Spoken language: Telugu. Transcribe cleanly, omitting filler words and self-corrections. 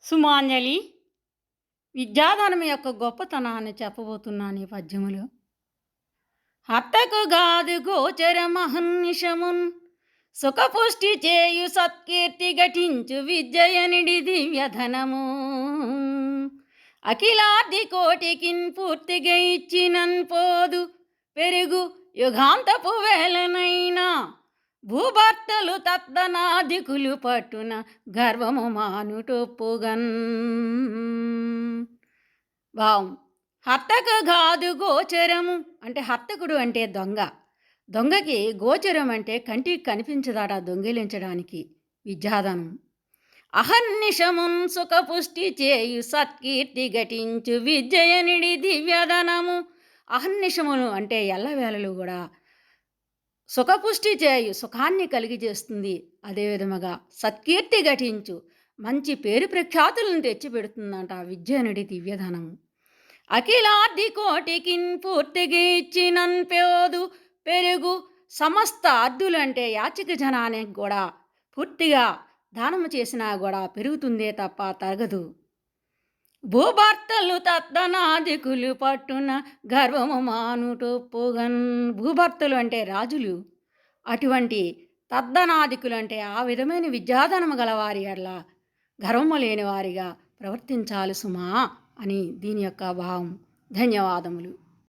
సుమాంజలి విద్యాధనం యొక్క గొప్పతనాన్ని చెప్పబోతున్నాను ఈ పద్యములో. హత్తకు గాదు గోచర మహర్నిశమున్ సుఖపుష్టి చేయు సత్కీర్తి ఘటించు విద్యయనిడి దివ్యధనము అఖిలార్ది కోటికిన్ పూర్తిగా ఇచ్చినన్ పోదు పెరుగు యుగాంతపు వేలనైనా భూభర్తలు తద్దనాదికులు పట్టున గర్వము మానుటొప్పుగన్. భావం: హర్తకు గాదు గోచరము అంటే హర్తకుడు అంటే దొంగ. దొంగకి గోచరం అంటే కంటికి కనిపించదాట దొంగిలించడానికి విద్యాధనం. అహర్నిశమున్ సుఖపుష్టి చేయు సత్కీర్తి ఘటించు విద్యయనిడి దివ్యధనము. అహర్నిశములు అంటే ఎల్లవేళలు కూడా సుఖపుష్టి చేయు సుఖాన్ని కలిగజేస్తుంది. అదేవిధముగా సత్కీర్తి ఘటించు మంచి పేరు ప్రఖ్యాతులను తెచ్చిపెడుతుందంట విద్యనుడి దివ్యధనము. అఖిలార్ది కోటికిన్ పూర్తిగా ఇచ్చినన్ పోదు పెరుగు. సమస్త అర్ధులంటే యాచక జనానికి కూడా పూర్తిగా దానము చేసినా కూడా పెరుగుతుందే తప్ప తరగదు. భూభర్తలు తద్దనాదికులు పట్టున గర్వము మానుటొప్పుగన్. భూభర్తలు అంటే రాజులు, అటువంటి తద్దనాదికులు అంటే ఆ విధమైన విద్యాధనము గలవారి అట్లా గర్వము లేని వారిగా ప్రవర్తించాలి సుమా అని దీని యొక్క భావం. ధన్యవాదములు.